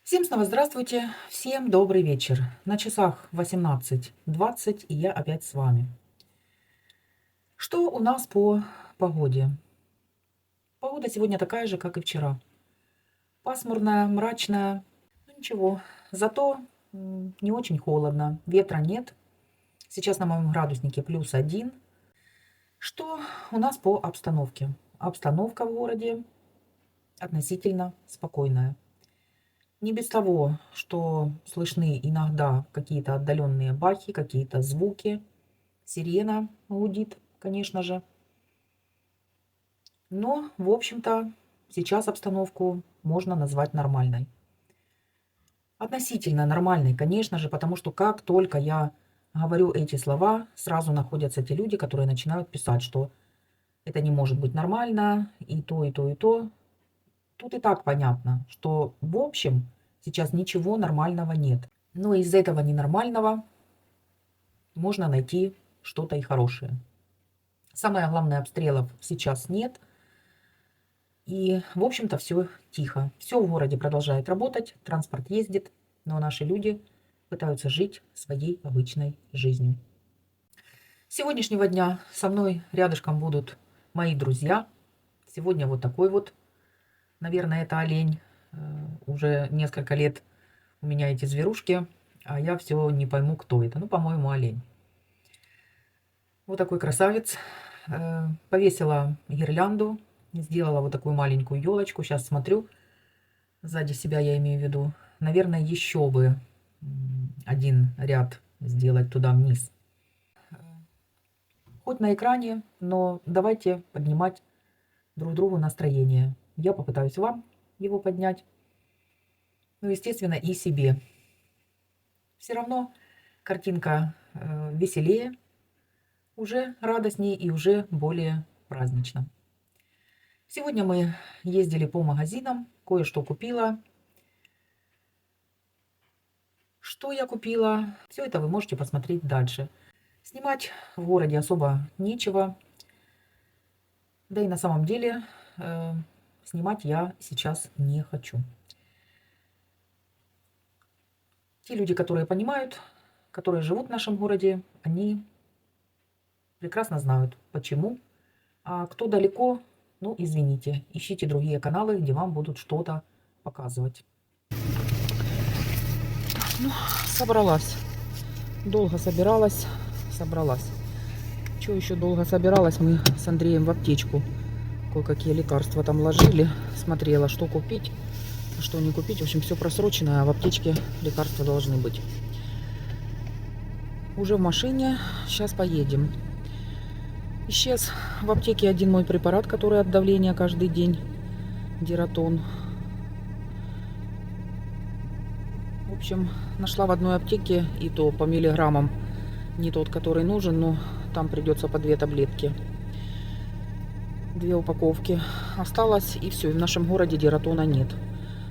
Всем снова здравствуйте, всем добрый вечер. На часах 18:20 и я опять с вами. Что у нас по погоде? Погода сегодня такая же, как и вчера. Пасмурная, мрачная, ну ничего. Зато не очень холодно, ветра нет. Сейчас на моем градуснике +1. Что у нас по обстановке? Обстановка в городе относительно спокойная. Не без того, что слышны иногда какие-то отдаленные бахи, какие-то звуки. Сирена гудит, конечно же. Но, в общем-то, сейчас обстановку можно назвать нормальной. Относительно нормальной, конечно же, потому что как только я говорю эти слова, сразу находятся те люди, которые начинают писать, что это не может быть нормально, и то, и то, и то. Тут и так понятно, что в общем сейчас ничего нормального нет. Но из этого ненормального можно найти что-то и хорошее. Самое главное, обстрелов сейчас нет. И, в общем-то, все тихо. Все в городе продолжает работать, транспорт ездит, но наши люди пытаются жить своей обычной жизнью. С сегодняшнего дня со мной рядышком будут мои друзья. Сегодня вот такой вот, наверное, это олень. Уже несколько лет у меня эти зверушки, а я все не пойму, кто это. Ну, по-моему, олень. Вот такой красавец. Повесила гирлянду, сделала вот такую маленькую елочку. Сейчас смотрю, сзади себя я имею в виду. Наверное, еще бы один ряд сделать туда вниз. Хоть на экране, но давайте поднимать друг другу настроение. Я попытаюсь вам его поднять. Ну, естественно, и себе. Все равно картинка веселее, уже радостнее и уже более празднично. Сегодня мы ездили по магазинам, кое-что купила. Что я купила? Все это вы можете посмотреть дальше. Снимать в городе особо нечего. Да и на самом деле снимать я сейчас не хочу. Те люди, которые понимают, которые живут в нашем городе, они прекрасно знают, почему. А кто далеко, ну, извините, ищите другие каналы, где вам будут что-то показывать. Ну, собралась. Долго собиралась, собралась. Что еще долго собиралась? Мы с Андреем в аптечку кое-какие лекарства там ложили. Смотрела, что купить, что не купить. В общем, все просрочено, а в аптечке лекарства должны быть. Уже в машине. Сейчас поедем. Исчез в аптеке один мой препарат, который от давления каждый день. Диратон. В общем, нашла в одной аптеке, и то по миллиграммам. Не тот, который нужен, но там придется по 2 таблетки. 2 упаковки. Осталось, и все. И в нашем городе диратона нет.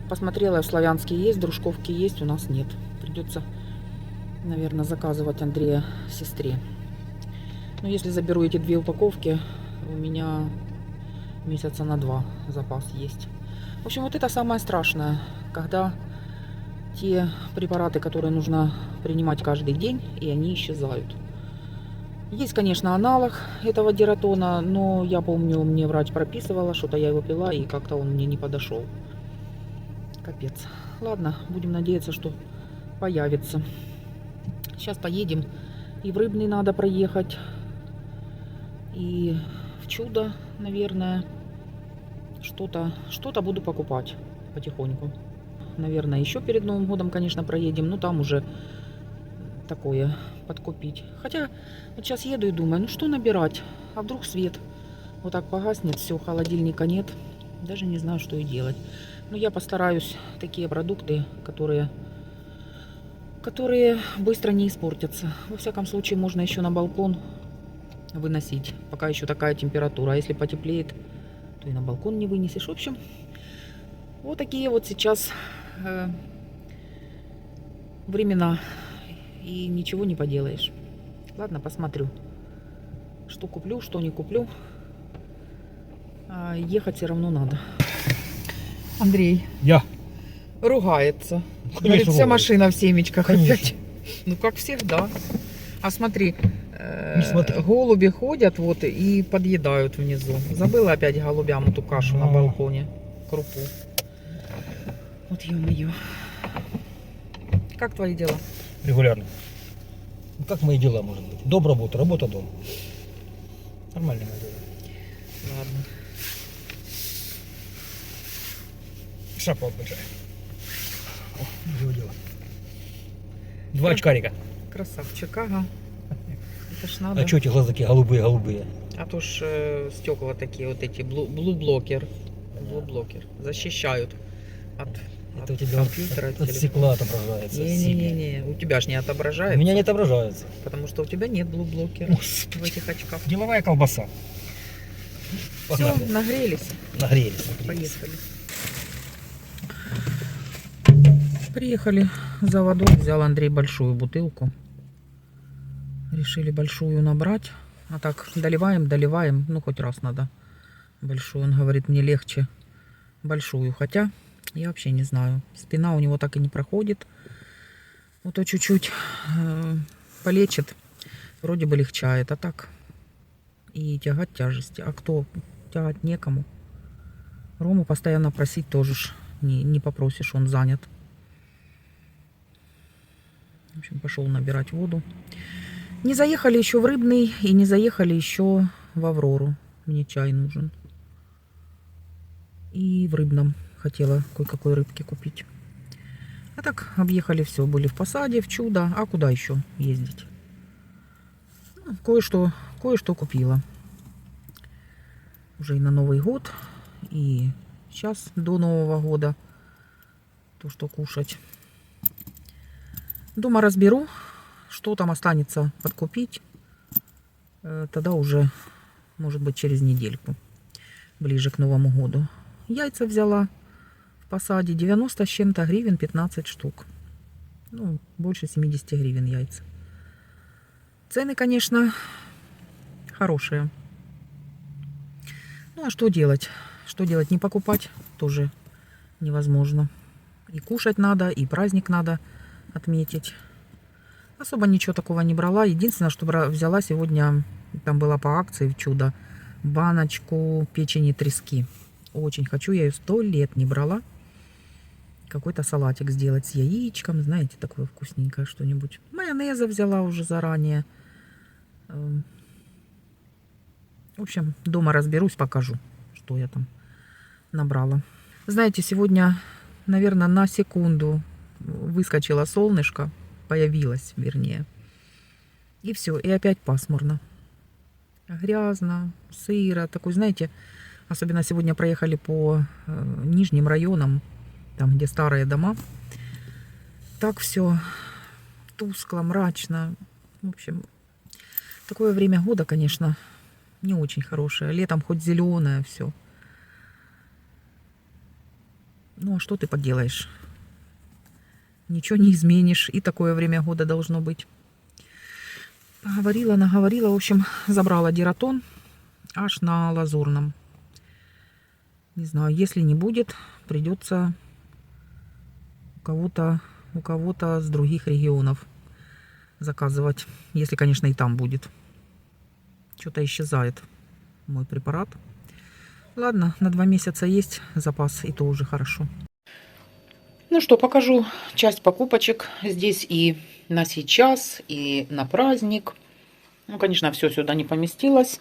Посмотрела, в Славянске есть, в Дружковке есть, у нас нет. Придется, наверное, заказывать Андрея сестре. Но если заберу эти 2 упаковки, у меня месяца на 2 запас есть. В общем, вот это самое страшное, когда те препараты, которые нужно принимать каждый день, и они исчезают. Есть, конечно, аналог этого диратона, но я помню, мне врач прописывала, что-то я его пила, и как-то он мне не подошел. Капец. Ладно, будем надеяться, что появится. Сейчас поедем. И в Рыбный надо проехать, и в Чудо, наверное, что-то буду покупать потихоньку. Наверное, еще перед Новым годом, конечно, проедем, но там уже такое подкупить. Хотя вот сейчас еду и думаю, ну что набирать? А вдруг свет вот так погаснет, все, холодильника нет. Даже не знаю, что и делать. Но я постараюсь такие продукты, которые быстро не испортятся. Во всяком случае, можно еще на балкон выносить, пока еще такая температура. А если потеплеет, то и на балкон не вынесешь. В общем, вот такие вот сейчас времена, и ничего не поделаешь. Ладно, посмотрю, что куплю, что не куплю. А ехать все равно надо. Андрей. Я. ругается. Конечно, Говорит, вся ругается. машина в семечках Конечно. опять. Ну, как всегда. А смотри, Не смотри. голуби ходят вот и подъедают внизу. Забыла опять голубям эту кашу на Ага. балконе, крупу. Вот ё-моё. Как твои дела? Регулярно. Ну, как мои дела, может быть? Дом, работа, работа, дом. Нормально мои дела. Ладно. Шапка вот большая. О, его дело. 2 очкарика. Красавчик, ага. Это ж надо. А что эти глаза такие голубые? А то ж стекла такие вот эти, блублокер. Блублокер. Защищают от, Это от у тебя компьютера, от телефона. стекла отображается. Не-не-не, у тебя ж не У отображается. меня не отображается. Потому что у тебя нет блублокера в этих очках. Деловая колбаса. Все, Погнали. нагрелись. Нагрелись. Поехали. Приехали за водой. Взял Андрей большую бутылку. Решили большую набрать. А так доливаем. Ну, хоть раз надо большую. Он говорит, мне легче большую. Хотя я вообще не знаю. Спина у него так и не проходит. Вот то чуть-чуть полечит. Вроде бы легчает. А так и тягать тяжести. А кто тягать некому. Рому постоянно просить тоже ж не попросишь, он занят. В общем, пошел набирать воду. Не заехали еще в Рыбный и не заехали еще в Аврору. Мне чай нужен. И в Рыбном хотела кое-какой рыбки купить. А так объехали все. Были в Посаде, в Чудо. А куда еще ездить? Ну, кое-что купила. Уже и на Новый год. И сейчас до Нового года. То, что кушать. Дома разберу, что там останется подкупить. Тогда уже, может быть, через недельку. Ближе к Новому году. Яйца взяла в Посаде. 90 с чем-то гривен, 15 штук. Ну, больше 70 гривен яйца. Цены, конечно, хорошие. Ну, а что делать? Что делать? Не покупать тоже невозможно. И кушать надо, и праздник надо отметить. Особо ничего такого не брала. Единственное, что взяла сегодня, там была по акции в Чудо, баночку печени трески. Очень хочу, я ее 100 лет не брала. Какой-то салатик сделать с яичком, знаете, такое вкусненькое что-нибудь. Майонеза взяла уже заранее. В общем, дома разберусь, покажу, что я там набрала. Знаете, сегодня, наверное, на секунду выскочило солнышко, появилось, вернее. И все, и опять пасмурно. Грязно, сыро, такой, знаете, особенно сегодня проехали по нижним районам, там, где старые дома. Так все тускло, мрачно. В общем, такое время года, конечно, не очень хорошее. Летом хоть зеленое все. Ну, а что ты поделаешь? Ничего не изменишь. И такое время года должно быть. Поговорила, наговорила. В общем, забрала Диратон аж на Лазурном. Не знаю, если не будет, придется у кого-то с других регионов заказывать. Если, конечно, и там будет. Что-то исчезает мой препарат. Ладно, на 2 месяца есть запас, и то уже хорошо. Ну что, покажу часть покупочек. Здесь и на сейчас, и на праздник. Ну, конечно, все сюда не поместилось.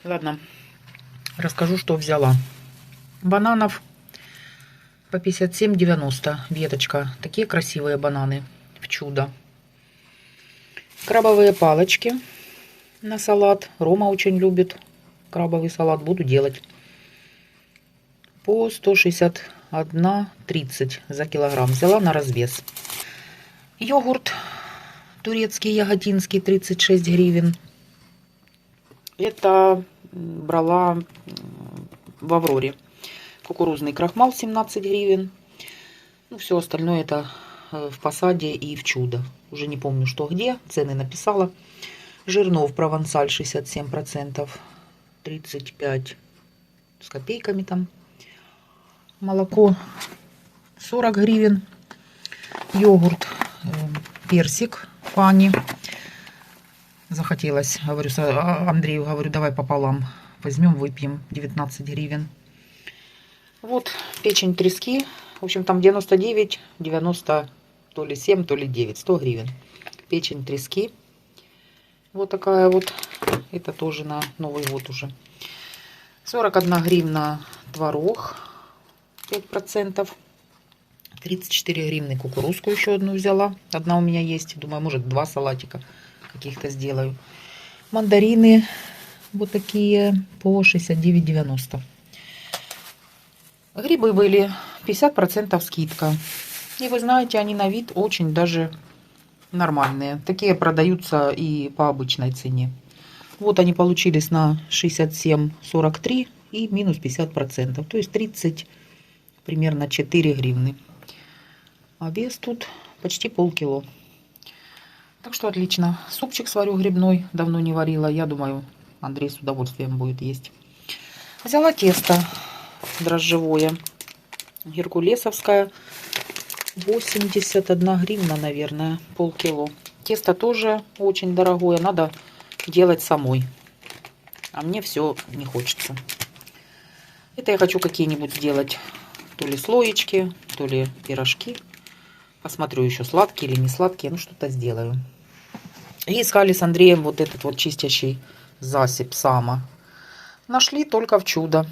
Ладно, расскажу, что взяла. Бананов по 57,90 веточка. Такие красивые бананы в Чудо. Крабовые палочки на салат. Рома очень любит крабовый салат. Буду делать. По 161,30 за килограмм. Взяла на развес. Йогурт турецкий, яготинский, 36 гривен. Это брала в Авроре. Кукурузный крахмал 17 гривен. Ну, все остальное это в Посаде и в Чудо. Уже не помню, что где. Цены написала. Жирнов провансаль 67%. 35 с копейками там. Молоко 40 гривен. Йогурт, персик Фани. Захотелось, говорю, Андрею, говорю, давай пополам возьмем, выпьем. 19 гривен. Вот печень трески. В общем, там 99, 90, то ли 7, то ли 9, 100 гривен. Печень трески. Вот такая вот. Это тоже на Новый год уже. 41 гривна творог. 5%. 34 гривны кукурузку еще одну взяла. Одна у меня есть. Думаю, может, 2 салатика каких-то сделаю. Мандарины вот такие по 69,90. Грибы были 50% скидка. И вы знаете, они на вид очень даже нормальные. Такие продаются и по обычной цене. Вот они получились на 67,43 и минус 50%. То есть 30, примерно 4 гривны. А вес тут почти полкило. Так что отлично. Супчик сварю грибной. Давно не варила. Я думаю, Андрей с удовольствием будет есть. Взяла тесто дрожжевое. Геркулесовское. 81 гривна, наверное. Полкило. Тесто тоже очень дорогое. Надо делать самой. А мне все не хочется. Это я хочу какие-нибудь сделать. То ли слоечки, то ли пирожки. Посмотрю еще, сладкие или не сладкие. Ну, что-то сделаю. И искали с Андреем вот этот вот чистящий засіб Сама. Нашли только в чудо.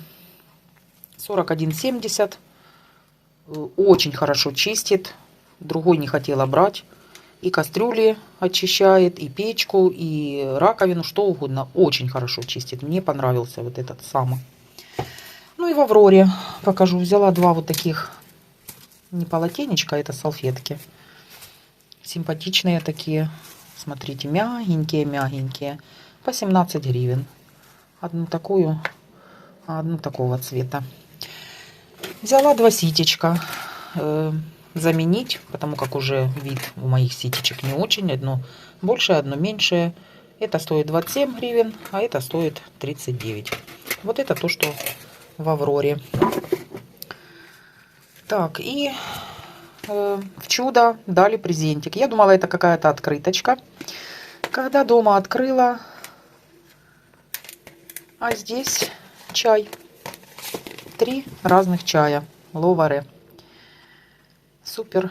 41,70. Очень хорошо чистит. Другой не хотела брать. И кастрюли очищает, и печку, и раковину, что угодно. Очень хорошо чистит. Мне понравился вот этот Сама. Ну и в Авроре покажу. Взяла 2 вот таких, не полотенечка, это салфетки. Симпатичные такие. Смотрите, мягенькие. По 17 гривен. Одну такую, а одну такого цвета. Взяла 2 ситечка. Заменить, потому как уже вид у моих ситечек не очень. Одно большее, одно меньшее. Это стоит 27 гривен, а это стоит 39. Вот это то, что в Авроре. Так, и в чудо дали презентик. Я думала, это какая-то открыточка. Когда дома открыла, а здесь чай. 3 разных чая. Ловаре. Супер.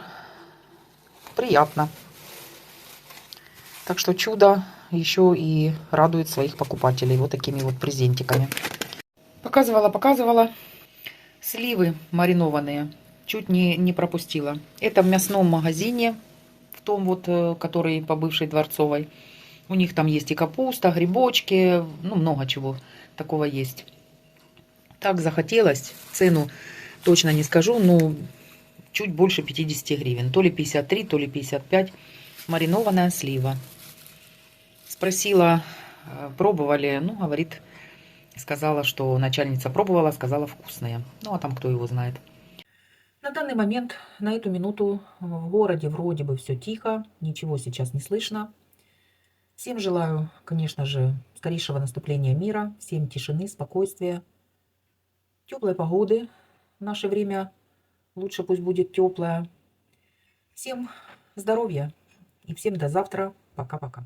Приятно. Так что чудо еще и радует своих покупателей вот такими вот презентиками. Показывала. Сливы маринованные. Чуть не пропустила. Это в мясном магазине. В том вот, который по бывшей Дворцовой. У них там есть и капуста, грибочки. Ну, много чего такого есть. Так захотелось. Цену точно не скажу, но чуть больше 50 гривен. То ли 53, то ли 55. Маринованная слива. Спросила, пробовали. Ну, говорит, сказала, что начальница пробовала, сказала вкусная. Ну, а там кто его знает. На данный момент, на эту минуту, в городе вроде бы все тихо. Ничего сейчас не слышно. Всем желаю, конечно же, скорейшего наступления мира. Всем тишины, спокойствия. Теплой погоды. В наше время лучше пусть будет теплая. Всем здоровья и всем до завтра. Пока-пока.